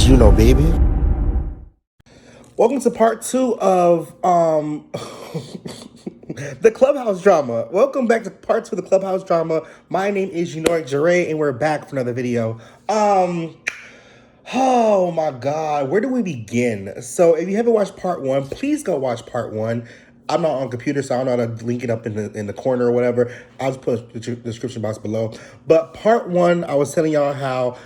baby. Welcome to part 2 of the clubhouse drama. Welcome back to part 2 of the clubhouse drama. My name is Eunorick, and we're back for another video. Oh my god, where do we begin? So if you haven't watched part 1, please go watch part 1. I'm not on computer, so I don't know how to link it up in the corner or whatever. I'll just put the description box below. But part 1, I was telling y'all how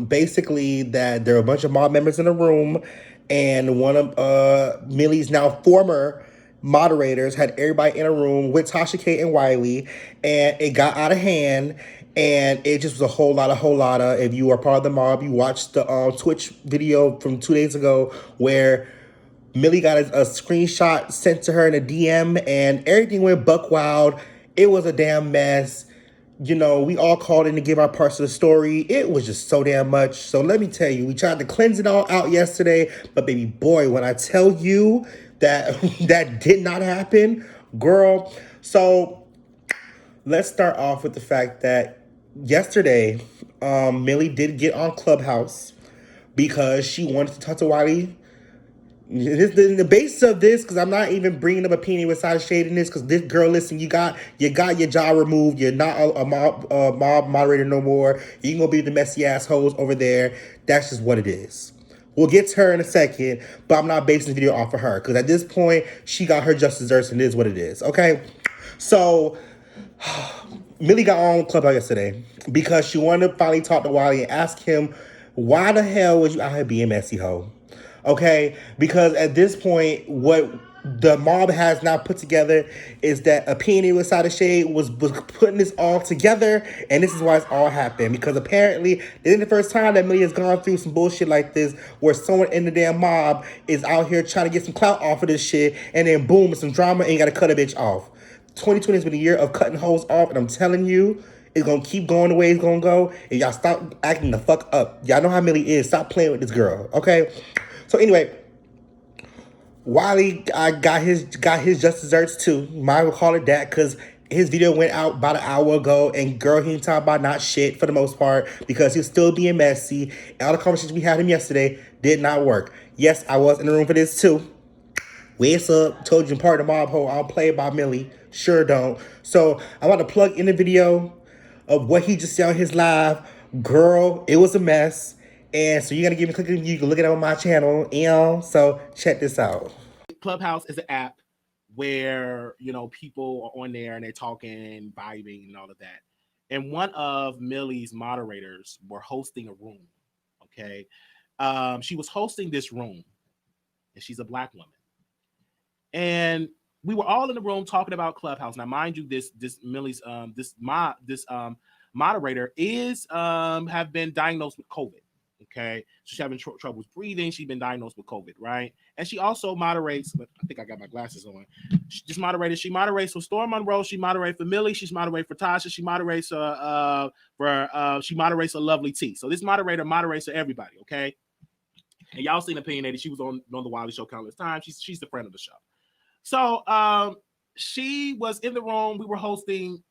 basically that there are a bunch of mob members in the room, and one of Millie's now former moderators had everybody in a room with Tasha K and Wiley, and it got out of hand. And it just was a whole lot of, if you are part of the mob, you watched the Twitch video from 2 days ago where Millie got a screenshot sent to her in a DM and everything went buck wild. It was a damn mess. You know, we all called in to give our parts of the story. It was just so damn much. So let me tell you, we tried to cleanse it all out yesterday, but baby boy, when I tell you that that did not happen, girl. So let's start off with the fact that yesterday, Millie did get on Clubhouse because she wanted to talk to Wiley. The basis of this, because I'm not even bringing up opinion with side shade in this, because this girl, listen, you got your job removed. You're not a mob moderator no more. You can go be the messy assholes over there. That's just what it is. We'll get to her in a second, but I'm not basing the video off of her, because at this point, she got her just desserts, and it is what it is, okay? So Millie got on Clubhouse yesterday because she wanted to finally talk to Wiley and ask him, why the hell was you out here being messy, hoe? Okay? Because at this point, what the mob has now put together is that Opinion with Side of Shade was putting this all together, and this is why it's all happened. Because apparently, this isn't the first time that Millie has gone through some bullshit like this, where someone in the damn mob is out here trying to get some clout off of this shit, and then boom, some drama, and you gotta cut a bitch off. 2020 has been a year of cutting hoes off, and I'm telling you, it's gonna keep going the way it's gonna go. And y'all stop acting the fuck up. Y'all know how Millie is. Stop playing with this girl, okay? So anyway, Wiley got his just desserts too. Might will call it that, because his video went out about an hour ago, and girl, he ain't talking about not shit for the most part, because he was still being messy. And all the conversations we had him yesterday did not work. Yes, I was in the room for this too. What's up? Told you I'm part of the mob hole. I don't play by Millie. Sure don't. So I'm about to plug in the video of what he just said on his live. Girl, it was a mess. And so you gotta give me a click. You can look it up on my channel. So check this out. Clubhouse is an app where, you know, people are on there and they're talking, vibing, and all of that. And one of Millie's moderators were hosting a room. Okay. She was hosting this room, and she's a Black woman. And we were all in the room talking about Clubhouse. Now, mind you, this Millie's moderator is have been diagnosed with COVID. Okay, she's having troubles breathing. She's been diagnosed with COVID, right? And she also moderates. I think I got my glasses on. She moderates for Storm Monroe. She moderates for Millie. She's moderates for Tasha. She moderates she moderates a Lovely T. So this moderator moderates for everybody. Okay, and y'all seen Opinionated. She was on the Wiley show countless times. She's the friend of the show. So she was in the room.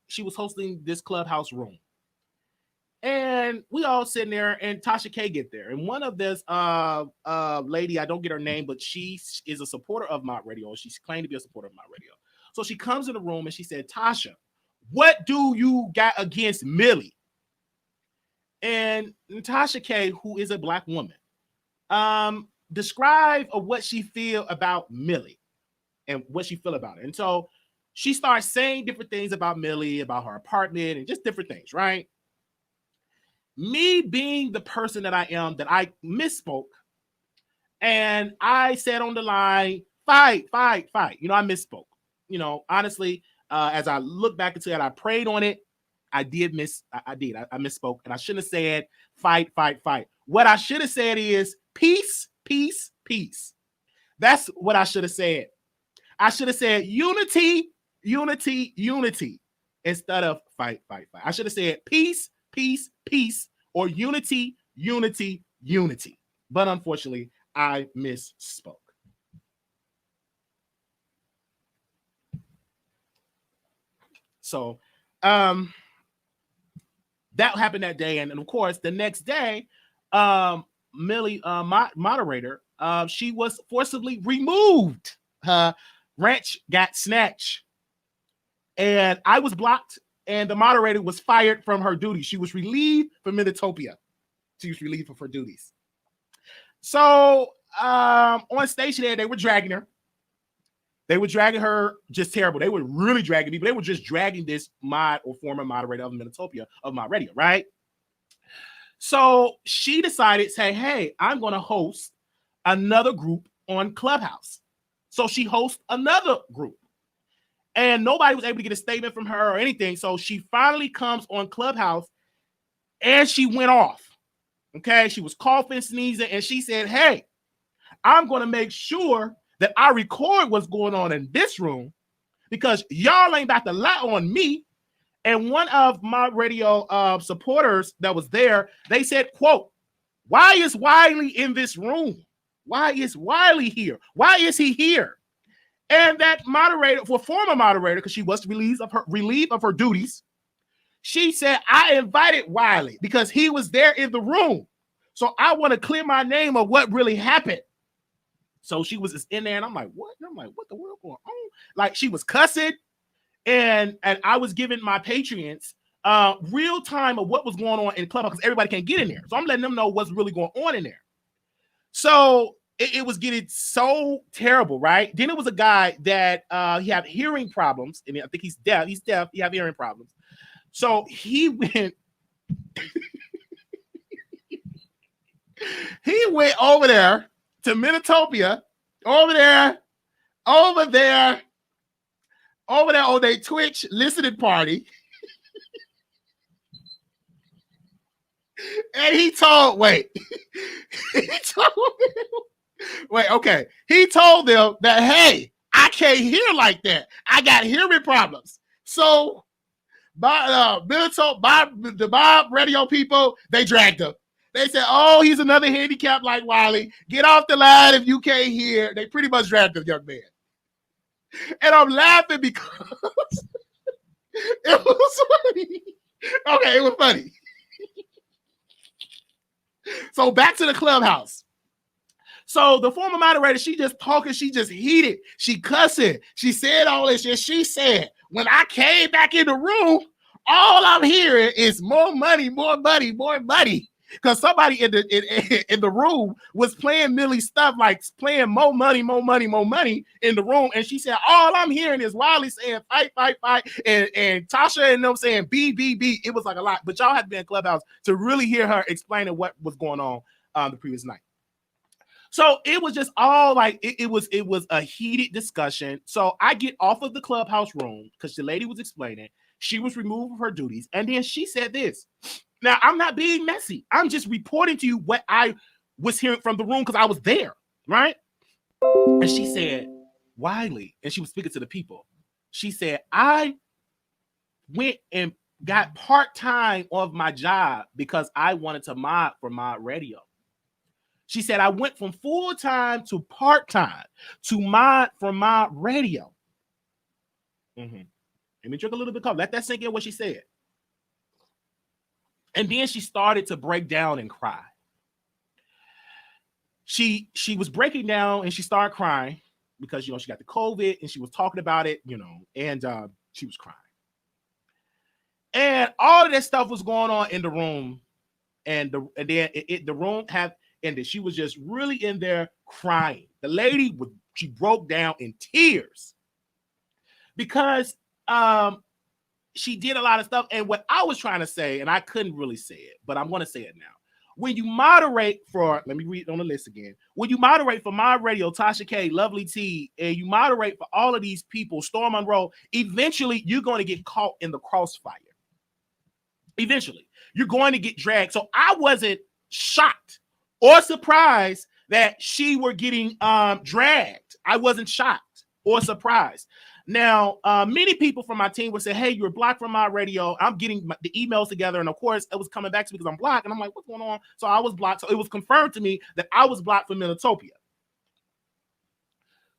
She was hosting this Clubhouse room. And we all sitting there, and Tasha K get there. And one of this lady, I don't get her name, but she is a supporter of Mod Radio. She's claimed to be a supporter of Mod Radio. So she comes in the room and she said, Tasha, what do you got against Millie? And Tasha K, who is a Black woman, describe what she feel about Millie and what she feel about it. And so she starts saying different things about Millie, about her apartment, and just different things, right? Me being the person that I am, that I misspoke, and I said on the line, fight. You know, I misspoke. You know, honestly, as I look back into it, I prayed on it. I did I misspoke, and I shouldn't have said fight. What I should have said is peace. That's what I should have said. I should have said unity instead of fight. I should have said peace, or unity. But unfortunately, I misspoke. So that happened that day. And of course, the next day, Millie, moderator, she was forcibly removed. Her ranch got snatched, and I was blocked. And the moderator was fired from her duties. She was relieved from Minitopia. She was relieved of her duties. So on station there, they were dragging her. They were dragging her just terrible. They were really dragging me, but they were just dragging this mod or former moderator of Minitopia of my radio, right? So she decided, say, hey, I'm going to host another group on Clubhouse. So she hosts another group. And nobody was able to get a statement from her or anything. So she finally comes on Clubhouse and she went off. Okay, she was coughing, sneezing, and she said, hey, I'm going to make sure that I record what's going on in this room because y'all ain't about to lie on me. And one of my radio supporters that was there, they said, quote, why is Wiley in this room? Why is Wiley here? Why is he here? And that moderator, for former moderator, because she was relieved of her duties, she said, I invited Wiley because he was there in the room. So I want to clear my name of what really happened. So she was just in there, and I'm like, what? And I'm like, what the world going on? Like, she was cussing, and I was giving my Patreons real time of what was going on in Clubhouse because everybody can't get in there. So I'm letting them know what's really going on in there. So it was getting so terrible, right? Then it was a guy that he had hearing problems, and I think he's deaf. He's deaf. He had hearing problems. So he went. He went over there to Minitopia, over there on their Twitch listening party. And he told, he told them that, hey, I can't hear like that. I got hearing problems. So the Bob radio people, they dragged him. They said, oh, he's another handicap like Wiley. Get off the line if you can't hear. They pretty much dragged the young man. And I'm laughing because it was funny. Okay, it was funny. So back to the Clubhouse. So the former moderator, she just talking, she just heated, she cussing, she said all this shit. She said, when I came back in the room, all I'm hearing is more money, more money, more money. Because somebody in the room was playing Millie stuff, like playing more money, more money, more money in the room. And she said, all I'm hearing is Wiley saying fight, fight, fight, and Tasha and them saying B, B, B. It was like a lot. But y'all had to be in Clubhouse to really hear her explaining what was going on the previous night. So it was just all like it was a heated discussion. So I get off of the Clubhouse room because the lady was explaining. She was removed from her duties. And then she said this. Now, I'm not being messy. I'm just reporting to you what I was hearing from the room because I was there, right? And she said, Wiley, and she was speaking to the people. She said, I went and got part-time of my job because I wanted to mod for mod radio. She said, I went from full-time to part-time to mod for mod radio. Let me drink a little bit of coffee. Let that sink in what she said. And then she started to break down and cry. She was breaking down and she started crying because, she got the COVID and she was talking about it, and she was crying. And all of that stuff was going on in the room. And then the room had ended. She was just really in there crying. The lady, she broke down in tears because she did a lot of stuff. And what I was trying to say, and I couldn't really say it, but I'm going to say it now. When you moderate for, let me read on the list again. When you moderate for My Radio, Tasha K, Lovely T, and you moderate for all of these people, Storm Monroe, eventually you're going to get caught in the crossfire. Eventually, you're going to get dragged. So I wasn't shocked or surprised that she were getting dragged. I wasn't shocked or surprised. Now, many people from my team would say, hey, you're blocked from my radio. I'm getting the emails together. And of course, it was coming back to me because I'm blocked. And I'm like, what's going on? So I was blocked. So it was confirmed to me that I was blocked from Minitopia.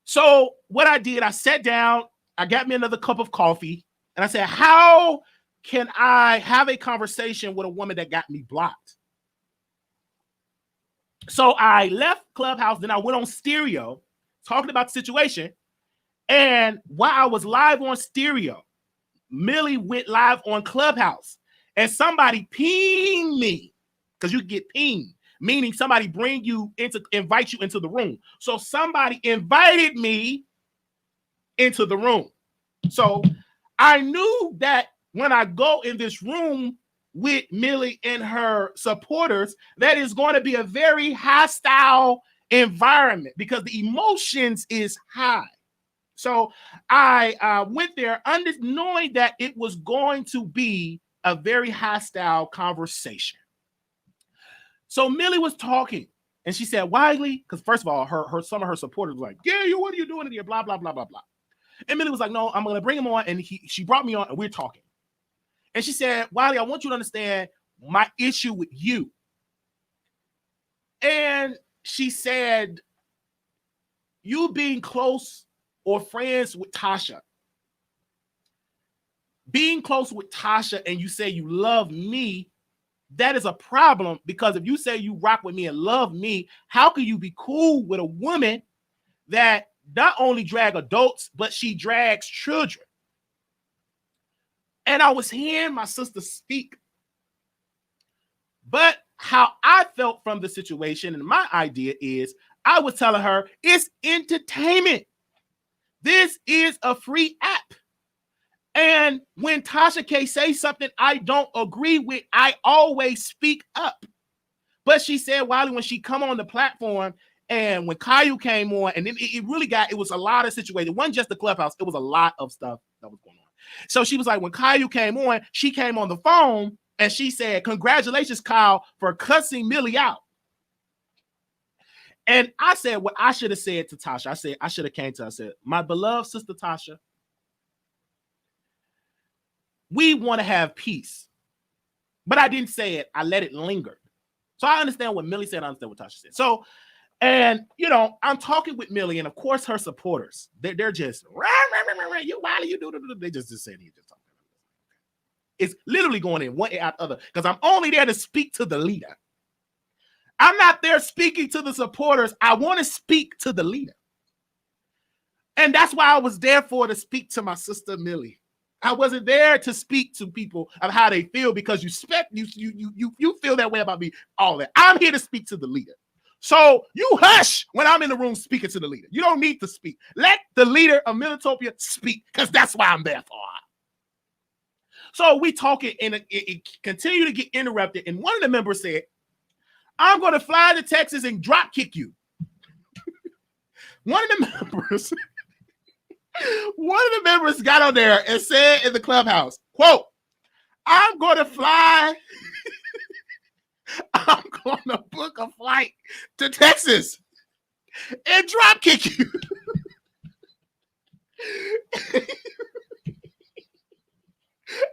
So what I did, I sat down, I got me another cup of coffee, and I said, how can I have a conversation with a woman that got me blocked? So I left Clubhouse, then I went on stereo talking about the situation. And while I was live on stereo, Millie went live on Clubhouse and somebody pinged me, because you get pinged, meaning somebody invite you into the room. So somebody invited me into the room. So I knew that when I go in this room with Millie and her supporters, that is going to be a very hostile environment because the emotions is high. So I went there knowing that it was going to be a very hostile conversation. So Millie was talking and she said, Wiley, because first of all, some of her supporters were like, yeah, what are you doing in here? Blah, blah, blah, blah, blah. And Millie was like, no, I'm going to bring him on. And she brought me on and we're talking. And she said, Wiley, I want you to understand my issue with you. And she said, you being close or friends with Tasha, being close with Tasha and you say you love me, that is a problem, because if you say you rock with me and love me, how can you be cool with a woman that not only drag adults, but she drags children? And I was hearing my sister speak. But how I felt from the situation and my idea is, I was telling her, it's entertainment. This is a free app. And when Tasha K says something I don't agree with, I always speak up. But she said, Wiley, when she come on the platform and when Caillou came on, and then it was a lot of situations. It wasn't just the Clubhouse. It was a lot of stuff that was going on. So she was like, when Caillou came on, she came on the phone and she said, congratulations, Kyle, for cussing Millie out. And I said what I should have said to Tasha. I should have came to her and said, my beloved sister Tasha, we want to have peace. But I didn't say it. I let it linger. So I understand what Millie said. I understand what Tasha said. So, and, I'm talking with Millie, and of course her supporters, they're just, you Wiley, you do. They just saying he just talking. It's literally going in one ear out the other, because I'm only there to speak to the leader. I'm not there speaking to the supporters. I want to speak to the leader. And that's why I was there to speak to my sister Millie. I wasn't there to speak to people of how they feel, because you feel that way about me, all that. I'm here to speak to the leader. So you hush when I'm in the room speaking to the leader. You don't need to speak. Let the leader of Militopia speak, because that's why I'm there for. So we talking, and it continued to get interrupted. And one of the members said, I'm going to fly to Texas and drop kick you. One of the members got on there and said in the Clubhouse, quote, I'm going to fly. I'm going to book a flight to Texas and drop kick you.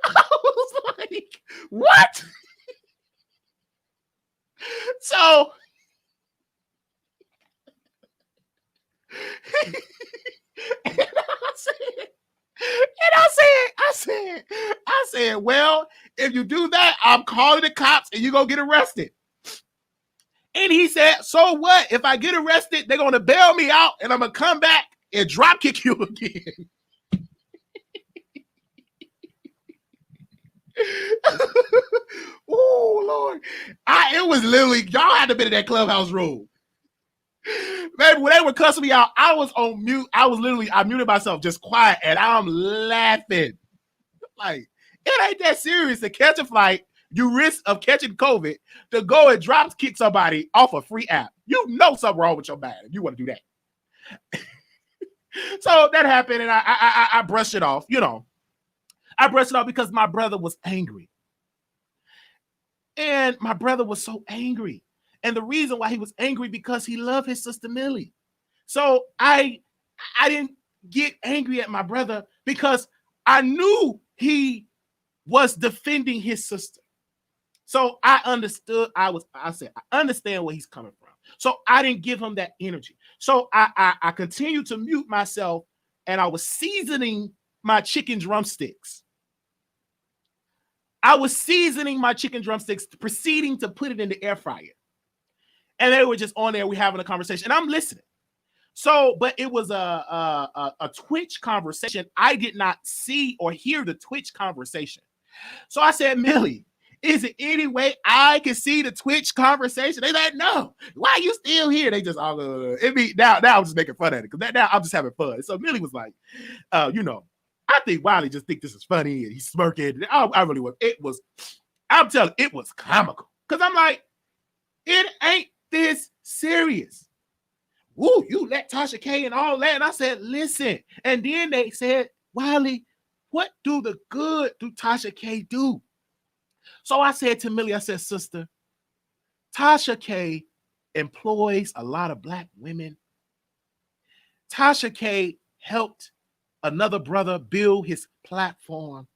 I was like, what? So I said, well, if you do that, I'm calling the cops and you're going to get arrested. And he said, so what? If I get arrested, they're going to bail me out and I'm going to come back and drop kick you again. Oh, Lord. It was literally, y'all had to be in that Clubhouse room. Baby, when they were cussing me out, I was on mute. I muted myself, just quiet, and I'm laughing. Like, it ain't that serious to catch a flight, you risk of catching COVID, to go and drop kick somebody off a free app. You know something wrong with your mind if you want to do that. So that happened, and I brushed it off, I brushed it off because my brother was angry. And my brother was so angry. And the reason why he was angry, because he loved his sister Millie. So I didn't get angry at my brother, because I knew he was defending his sister. So I understood. I said, I understand where he's coming from. So I didn't give him that energy. So I continued to mute myself, and I was seasoning my chicken drumsticks. Proceeding to put it in the air fryer. And they were just on there. We having a conversation, and I'm listening. So, but it was a Twitch conversation. I did not see or hear the Twitch conversation. So I said, Millie, is it any way I can see the Twitch conversation? They like, no. Why are you still here? They just all now I'm just making fun of it because now I'm just having fun. So Millie was like, I think Wiley just think this is funny and he's smirking. I really was. I'm telling you, it was comical because I'm like, it ain't this serious. Woo, you let Tasha K and all that. And I said, listen. And then they said, Wiley, what do the good do Tasha K do? So I said to Millie, I said, sister, Tasha K employs a lot of Black women. Tasha K helped another brother build his platform.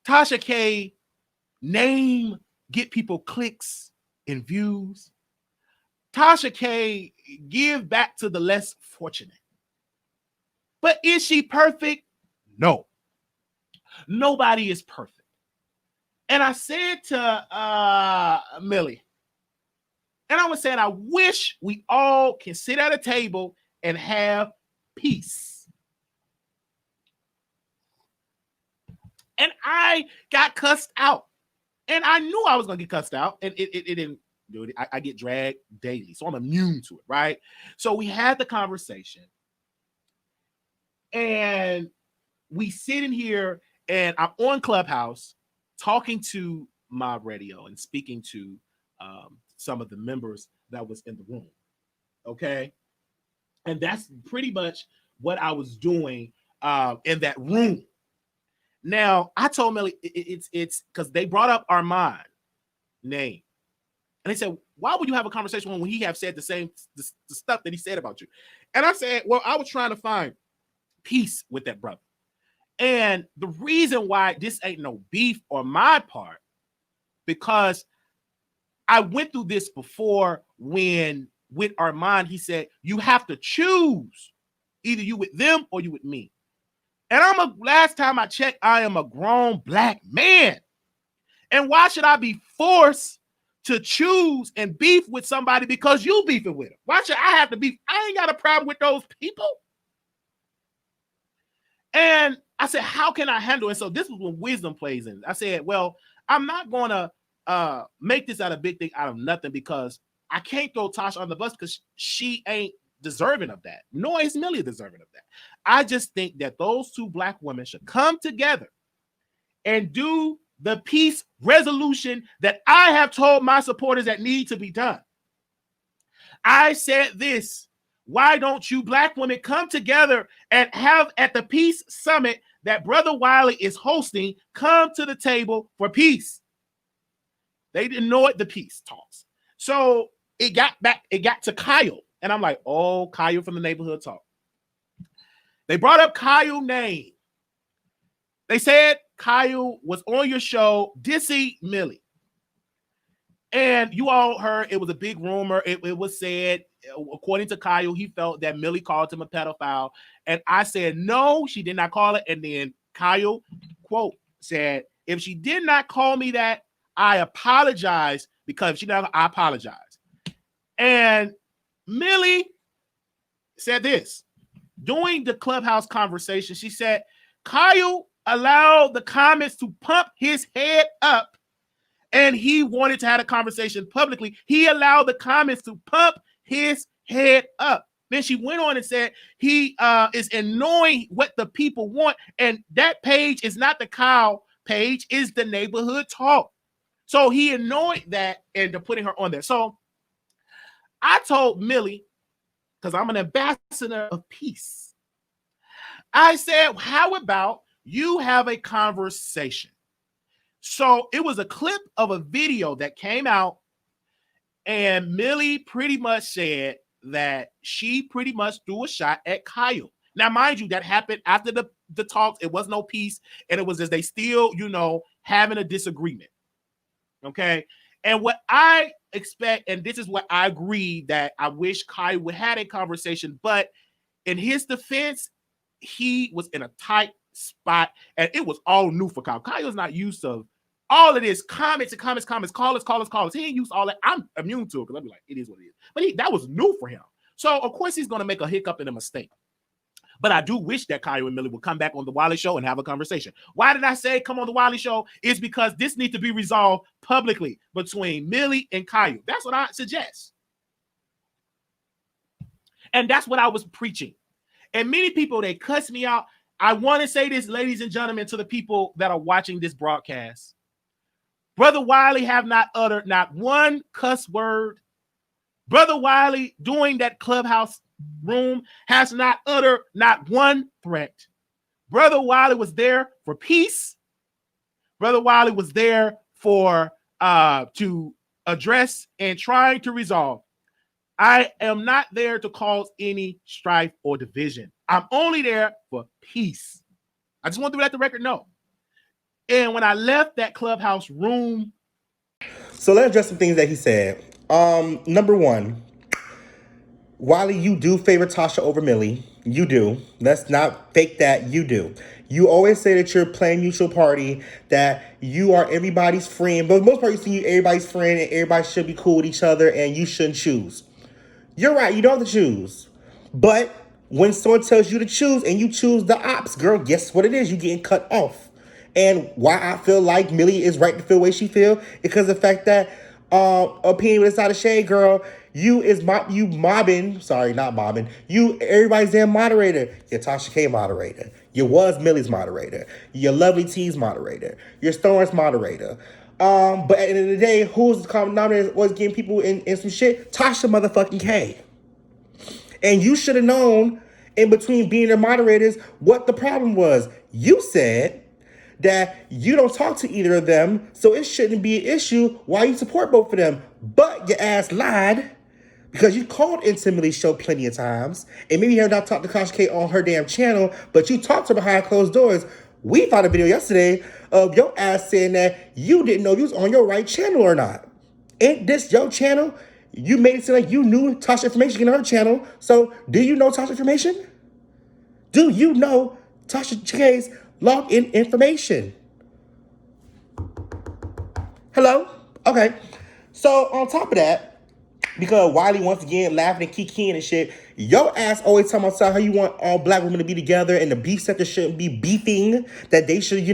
Tasha K name get people clicks and views. Tasha K give back to the less fortunate. But is she perfect? No. Nobody is perfect. And I said to Millie, and I was saying, I wish we all can sit at a table and have peace. And I got cussed out. And I knew I was going to get cussed out. And it didn't do it. I get dragged daily. So I'm immune to it, right? So we had the conversation. And we sit in here and I'm on Clubhouse talking to Mob Radio and speaking to some of the members that was in the room. Okay. And that's pretty much what I was doing in that room. Now, I told Millie it's because they brought up Armand name. And they said, why would you have a conversation when he have said the stuff that he said about you? And I said, well, I was trying to find peace with that brother. And the reason why this ain't no beef on my part, because I went through this before when with Armand, he said, you have to choose either you with them or you with me. And last time I checked, I am a grown Black man. And why should I be forced to choose and beef with somebody because you beefing with them? Why should I have to beef? I ain't got a problem with those people. And I said, how can I handle it? So this was when wisdom plays in. I said, well, I'm not going to make this out of big thing out of nothing because I can't throw Tasha on the bus because she ain't deserving of that. Nor is Millie deserving of that. I just think that those two Black women should come together and do the peace resolution that I have told my supporters that need to be done. I said this. Why don't you Black women come together and have at the peace summit that Brother Wiley is hosting, come to the table for peace? They didn't know it, the peace talks. So it got to Kyle. And I'm like, oh, Kyle from the neighborhood talk. They brought up Kyle's name. They said Kyle was on your show dissing Millie. And you all heard it was a big rumor. It was said, according to Kyle, he felt that Millie called him a pedophile. And I said, no, she did not call it. And then Kyle, quote, said, if she did not call me that, I apologize because if she did not, I apologize. And Millie said this. During the Clubhouse conversation, she said, Kyle allowed the comments to pump his head up and he wanted to have a conversation publicly. He allowed the comments to pump his head up. Then she went on and said he is annoying what the people want. And that page is not the Kyle page, is the neighborhood talk. So he annoyed that and putting her on there. So I told Millie, because I'm an ambassador of peace, I said, how about you have a conversation? So it was a clip of a video that came out, and Millie pretty much said that she pretty much threw a shot at Kyle. Now, mind you, that happened after the talks. It was no peace, and it was as they still, having a disagreement. Okay? And what I expect, and this is what I agree, that I wish Kyle would have a conversation, but in his defense, he was in a tight spot, and it was all new for Kyle. Kyle's not used to all of this, comments and comments, call us. He didn't use all that. I'm immune to it because I'll be like, it is what it is. But that was new for him. So, of course, he's going to make a hiccup and a mistake. But I do wish that Kyle and Millie would come back on the Wiley show and have a conversation. Why did I say come on the Wiley show? It's because this needs to be resolved publicly between Millie and Kyle. That's what I suggest. And that's what I was preaching. And many people, they cuss me out. I want to say this, ladies and gentlemen, to the people that are watching this broadcast. Brother Wiley have not uttered not one cuss word. Brother Wiley, doing that clubhouse room, has not uttered not one threat. Brother Wiley was there for peace. Brother Wiley was there for to address and try to resolve. I am not there to cause any strife or division. I'm only there for peace. I just want to let the record know. And when I left that clubhouse room. So let's address some things that he said. Number one, Wiley, you do favor Tasha over Millie. You do. Let's not fake that. You do. You always say that you're playing neutral party, that you are everybody's friend. But for the most part, you see everybody's friend and everybody should be cool with each other and you shouldn't choose. You're right. You don't have to choose. But when someone tells you to choose and you choose the ops, girl, guess what it is? You're getting cut off. And why I feel like Millie is right to feel the way she feel, because of the fact that opinion without a shade, girl, everybody's damn moderator. You're Tasha K moderator. You was Millie's moderator. You're Lovely T's moderator. You're Storm's moderator. But at the end of the day, who's the common denominator was getting people in some shit? Tasha motherfucking K. And you should have known in between being their moderators what the problem was. You said that you don't talk to either of them, so it shouldn't be an issue why you support both of them. But your ass lied because you called into Millie's show plenty of times, and maybe you have not talked to Tasha K on her damn channel, but you talked to her behind closed doors. We found a video yesterday of your ass saying that you didn't know you was on your right channel or not. Ain't this your channel? You made it seem like you knew Tasha information in her channel. So do you know Tasha information? Do you know Tasha K's login information? Hello? Okay. So on top of that, because Wiley once again laughing and kikiing and shit, your ass always talking about how you want all black women to be together and the beef sector shouldn't be beefing, that they should,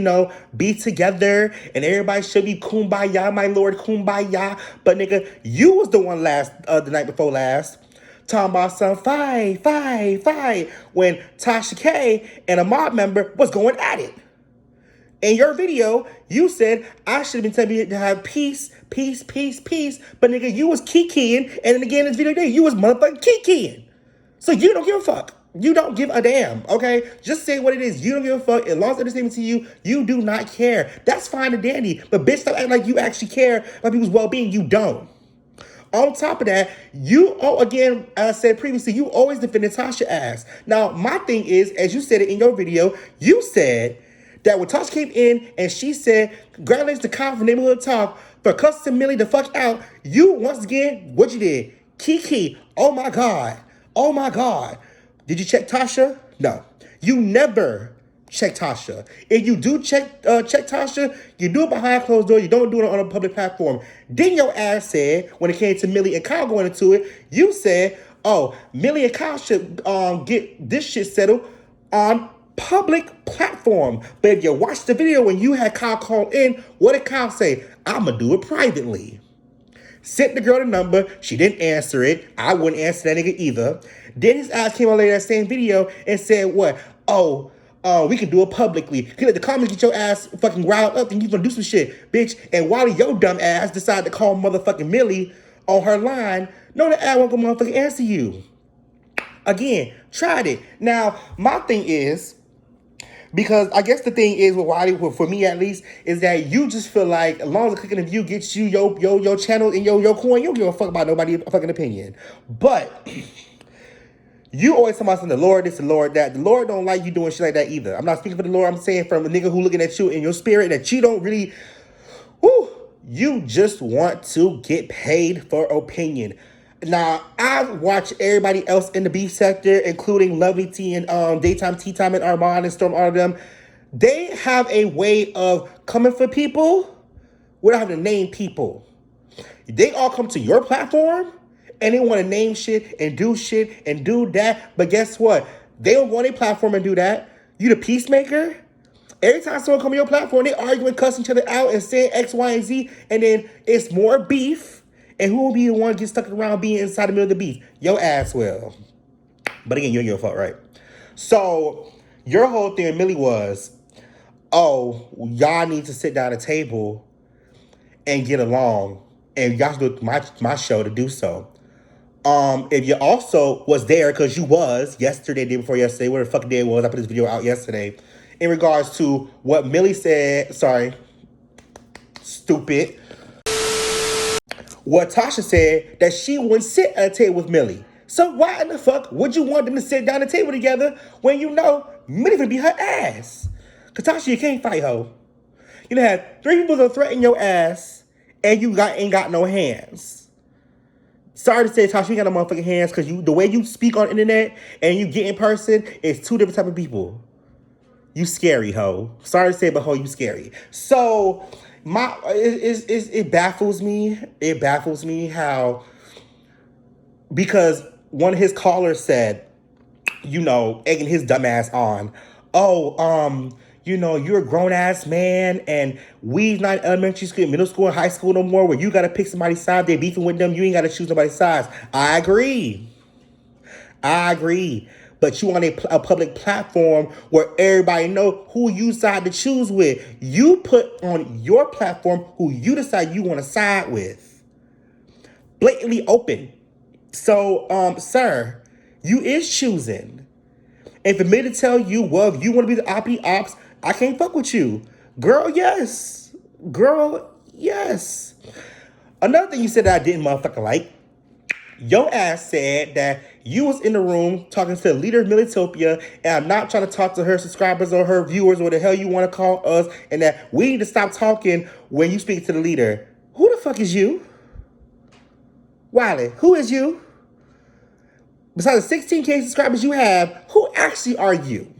be together and everybody should be kumbaya, my lord, kumbaya. But nigga, you was the one the night before last talking about some fight, when Tasha K and a mob member was going at it. In your video, you said, I should have been telling you to have peace. But nigga, you was kikiing. And then again, in this video today, you was motherfucking kikiing. So you don't give a fuck. You don't give a damn, okay? Just say what it is. You don't give a fuck. As long as it's entertainment to you, you do not care. That's fine and dandy. But bitch, stop acting like you actually care about people's well-being. You don't. On top of that, again, as I said previously, you always defended Tasha ass. Now, my thing is, as you said it in your video, you said that when Tasha came in and she said, congratulations to Kyle from Neighborhood Talk for cussing Millie the fuck out, you, once again, what you did? Kiki, oh my God. Did you check Tasha? No. You never check Tasha. If you do check Tasha, you do it behind closed doors. You don't do it on a public platform. Then your ass said, when it came to Millie and Kyle going into it, you said, oh, Millie and Kyle should get this shit settled on public platform. But if you watched the video when you had Kyle call in, what did Kyle say? I'ma do it privately. Sent the girl the number. She didn't answer it. I wouldn't answer that nigga either. Then his ass came on later that same video and said what? We can do it publicly. You let the comments get your ass fucking riled up and you gonna do some shit, bitch. And while your dumb ass decided to call motherfucking Millie on her line, no, the ass won't go motherfucking answer you. Again, tried it. Now, my thing is, because I guess the thing is with Wiley, for me at least, is that you just feel like as long as the clicking of view gets you your channel and your coin, you don't give a fuck about nobody's fucking opinion. But you always talk about the Lord this, the Lord that. The Lord don't like you doing shit like that either. I'm not speaking for the Lord. I'm saying from a nigga who looking at you in your spirit that you don't really, you just want to get paid for opinion. Now, I've watched everybody else in the beef sector, including Lovely T and Daytime Tea Time and Armand and Storm, all of them. They have a way of coming for people without having to name people. They all come to your platform and they want to name shit and do that. But guess what? They don't go on their platform and do that. You the peacemaker? Every time someone come on your platform, they arguing, cussing each other out and saying X, Y, and Z, and then it's more beef. And who will be the one to get stuck around being inside the middle of the beef? Your ass will. But again, you're your fault, right? So your whole thing, Millie, was, oh, y'all need to sit down at a table and get along, and y'all should do my show to do so. If you also was there, because you was yesterday, day before yesterday, whatever the fucking day it was, I put this video out yesterday, in regards to what Millie said, sorry, stupid, what Tasha said, that she wouldn't sit at a table with Millie. So why in the fuck would you want them to sit down at the table together when you know Millie gonna beat her ass? Cause Tasha, you can't fight, ho. You done had 3 people that threaten your ass, and you ain't got no hands. Sorry to say, Tasha, you ain't got no motherfucking hands, because the way you speak on the internet and you get in person is 2 different type of people. You scary, ho. Sorry to say, but ho, you scary. So it baffles me. It baffles me how, because one of his callers said, egging his dumb ass on, you're a grown ass man, and we's not elementary school, middle school, and high school no more, where you gotta pick somebody's side. They beefing with them. You ain't gotta choose nobody's sides. I agree. But you on a public platform where everybody know who you decide to choose with. You put on your platform who you decide you want to side with. Blatantly open. So, sir, you is choosing. And for me to tell you, well, if you want to be the ops, I can't fuck with you. Girl, yes. Another thing you said that I didn't motherfucking like, your ass said that you was in the room talking to the leader of Militopia, and I'm not trying to talk to her subscribers or her viewers or what the hell you want to call us, and that we need to stop talking when you speak to the leader. Who the fuck is you? Wiley, who is you? Besides the 16K subscribers you have, who actually are you?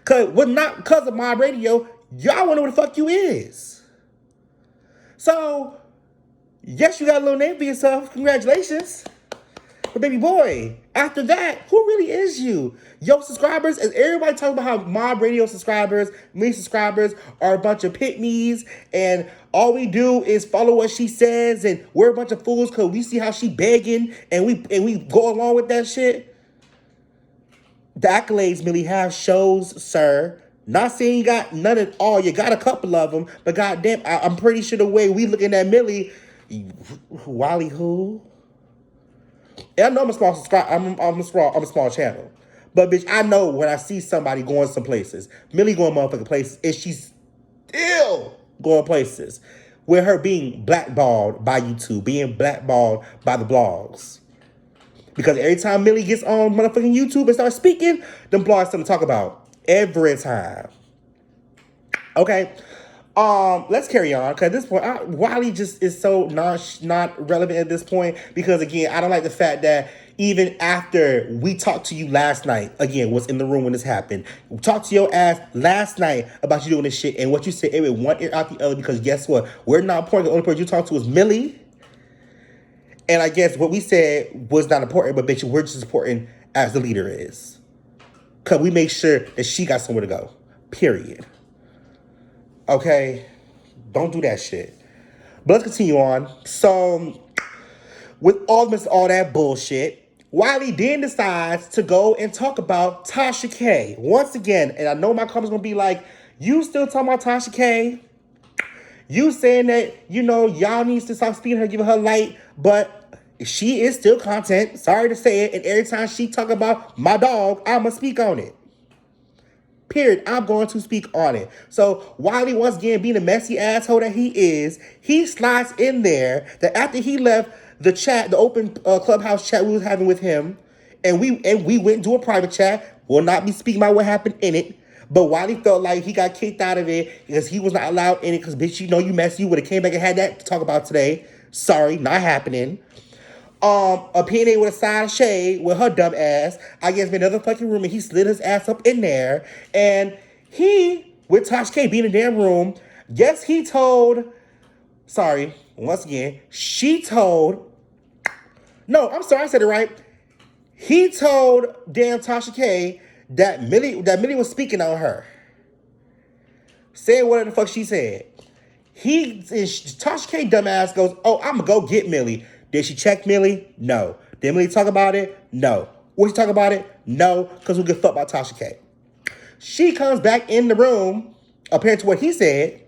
Because of my radio, y'all want to know what the fuck you is. So, yes, you got a little name for yourself. Congratulations. But baby boy, after that, who really is you? Your subscribers, is everybody talking about how Mob Radio subscribers, me subscribers are a bunch of pit-me's, and all we do is follow what she says, and we're a bunch of fools because we see how she begging, and we go along with that shit? The accolades Millie have shows, sir. Not saying you got none at all. You got a couple of them, but goddamn, I'm pretty sure the way we looking at Millie, Wiley who? And I know I'm a small subscriber. I'm a small channel, but bitch, I know when I see somebody going some places, Millie going motherfucking places, and she's still going places with her being blackballed by YouTube, being blackballed by the blogs. Because every time Millie gets on motherfucking YouTube and starts speaking, them blogs something to talk about. Every time. Okay. Let's carry on. Cause at this point, Wiley just is so not relevant at this point. Because again, I don't like the fact that even after we talked to you last night, again, was in the room when this happened. We talked to your ass last night about you doing this shit, and what you said, it went one ear out the other. Because guess what? We're not important. The only person you talked to was Millie. And I guess what we said was not important, but bitch, we're just as important as the leader is. Because we make sure that she got somewhere to go. Period. Okay? Don't do that shit. But let's continue on. So, with all that bullshit, Wiley then decides to go and talk about Tasha K. Once again, and I know my comments going to be like, you still talking about Tasha K? You saying that, y'all needs to stop speaking her, giving her light, but she is still content. Sorry to say it. And every time she talk about my dog, I'ma speak on it. Period. I'm going to speak on it. So Wiley, once again, being the messy asshole that he is, he slides in there that after he left the chat, the open clubhouse chat we was having with him, and we went into a private chat. Will not be speaking about what happened in it. But Wiley felt like he got kicked out of it because he was not allowed in it because, bitch, you messy. You would have came back and had that to talk about today. Sorry, not happening. Opinionated with a side of shade with her dumb ass, I guess, made another fucking room, and he slid his ass up in there. And he, with Tasha K being in the damn room, Yes, he told. Sorry, once again, she told. No, I'm sorry, I said it right. He told damn Tasha K that Millie was speaking on her, saying whatever the fuck she said. Tasha K dumbass goes, oh, I'm gonna go get Millie. Did she check Millie? No. Did Millie talk about it? No. Would she talk about it? No, because we give a fuck about Tasha K. She comes back in the room, apparently to what he said,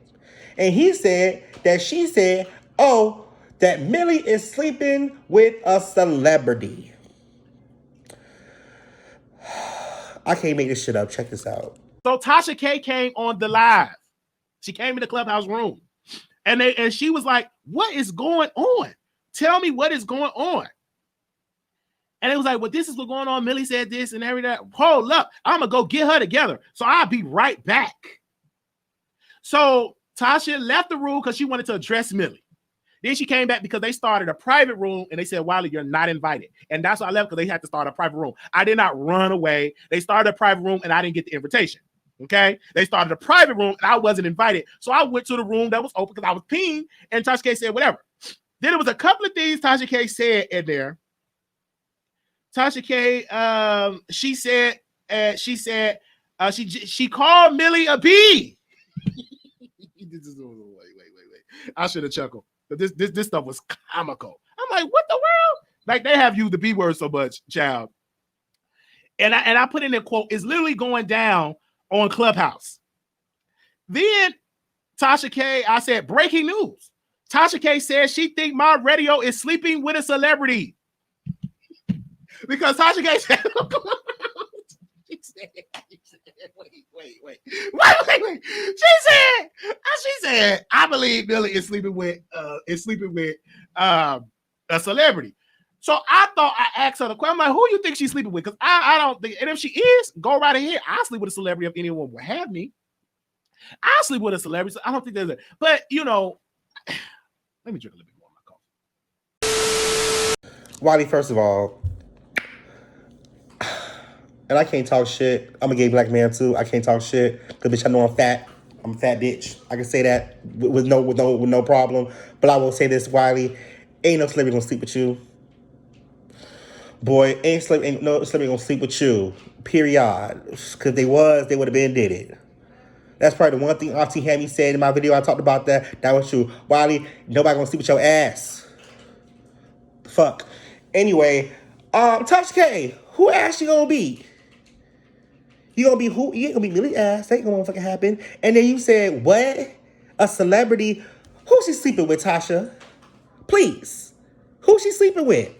and he said that she said, oh, that Millie is sleeping with a celebrity. I can't make this shit up. Check this out. So Tasha K came on the live. She came in the clubhouse room. And she was like, what is going on? Tell me what is going on. And it was like, well, this is what's going on. Millie said this and everything. Hold up. I'm going to go get her together. So I'll be right back. So Tasha left the room because she wanted to address Millie. Then she came back because they started a private room and they said, Wiley, you're not invited. And that's why I left, because they had to start a private room. I did not run away. They started a private room and I didn't get the invitation. Okay? They started a private room and I wasn't invited. So I went to the room that was open because I was pinged, and Tasha K said whatever. Then there was a couple of things Tasha K said in there. Tasha K, she called Millie a bee. Wait. I should have chuckled. This stuff was comical. I'm like, what the world? Like, they have used the B word so much, child. And I put in a quote, it's literally going down on Clubhouse. Then Tasha K, I said, breaking news. Tasha K says she think my radio is sleeping with a celebrity. Because Tasha K said, wait. She said, I believe Millie is sleeping with a celebrity. So I thought I asked her the question. I'm like, who you think she's sleeping with? Because I don't think, and if she is, go right ahead. I'll sleep with a celebrity if anyone will have me. I'll sleep with a celebrity. So I don't think there's a, but you know, let me drink a little bit more of my coffee. Wiley, first of all, and I can't talk shit. I'm a gay black man too. I can't talk shit because bitch, I know I'm fat. I'm a fat bitch. I can say that with no problem. But I will say this, Wiley, ain't no celebrity gonna sleep with you. Boy, ain't no celebrity gonna sleep with you. Period. Because they would have been did it. That's probably the one thing Auntie Hammy said in my video. I talked about that. That was true. Wiley, nobody gonna sleep with your ass. Fuck. Anyway, Tasha K, who ass you gonna be? You gonna be who? You ain't gonna be Millie ass. That ain't gonna fucking happen. And then you said, what? A celebrity? Who's she sleeping with, Tasha? Please. Who's she sleeping with?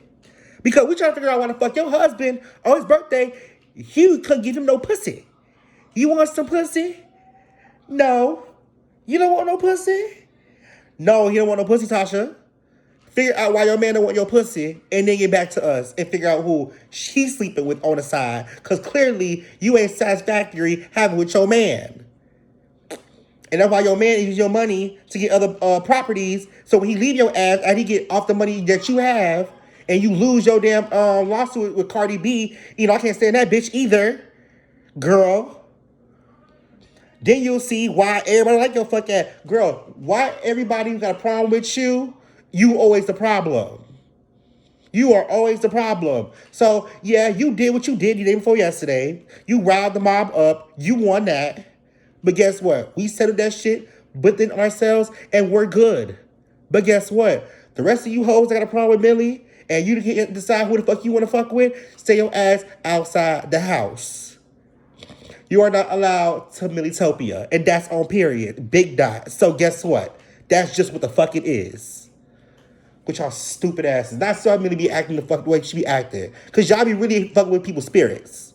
Because we trying to figure out why the fuck your husband, on his birthday, he couldn't give him no pussy. You want some pussy? No. You don't want no pussy? No, you don't want no pussy, Tasha. Figure out why your man don't want your pussy, and then get back to us and figure out who she's sleeping with on the side. Because clearly, you ain't satisfactory having with your man. And that's why your man uses your money to get other properties. So when he leave your ass and he get off the money that you have, and you lose your damn lawsuit with Cardi B, you know, I can't stand that bitch either, girl. Then you'll see why everybody like your fuck ass. Girl, why everybody who got a problem with you, you always the problem. You are always the problem. So, yeah, you did what you did the day before yesterday. You riled the mob up. You won that. But guess what? We settled that shit within ourselves, and we're good. But guess what? The rest of you hoes that got a problem with Millie, and you can't decide who the fuck you want to fuck with, stay your ass outside the house. You are not allowed to Millitopia, and that's on period. Big dot. So guess what? That's just what the fuck it is. With y'all stupid asses. That's why Millie be acting the fuck the way she be acting. Because y'all be really fucking with people's spirits.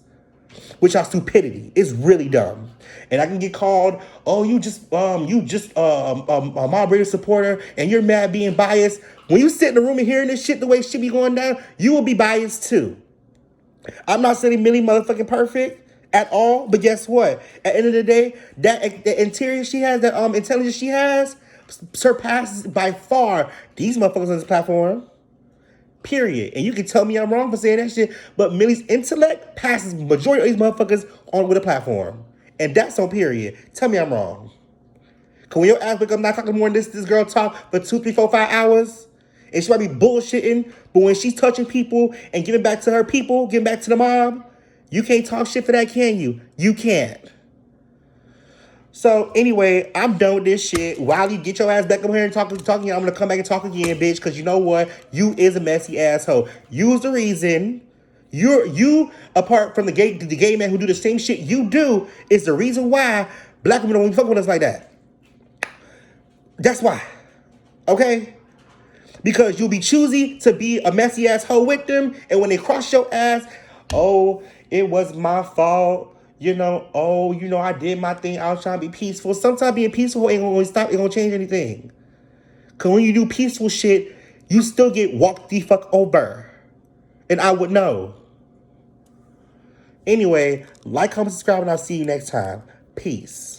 With y'all stupidity. It's really dumb. And I can get called, oh, you just a moderator supporter, and you're mad being biased. When you sit in the room and hearing this shit the way she be going down, you will be biased too. I'm not saying Millie motherfucking perfect at all, but guess what? At the end of the day, that interior she has, that intelligence she has, surpasses by far these motherfuckers on this platform. Period. And you can tell me I'm wrong for saying that shit, but Millie's intellect passes the majority of these motherfuckers on with a platform. And that's on period. Tell me I'm wrong. Cause when your ass wake up 9 o'clock in the morning, this girl talk for 2, 3, 4, 5 hours, and she might be bullshitting, but when she's touching people and giving back to her people, giving back to the mob, you can't talk shit for that, can you? You can't. So anyway, I'm done with this shit. Wiley, get your ass back up here and talk. I'm gonna come back and talk again, bitch. Because you know what? You is a messy asshole. You's the reason. You apart from the gay men who do the same shit you do is the reason why black women don't want to fuck with us like that. That's why. Okay? Because you'll be choosy to be a messy asshole with them, and when they cross your ass, oh, it was my fault. I did my thing. I was trying to be peaceful. Sometimes being peaceful ain't gonna stop, ain't gonna change anything. Cause when you do peaceful shit, you still get walked the fuck over. And I would know. Anyway, like, comment, subscribe, and I'll see you next time. Peace.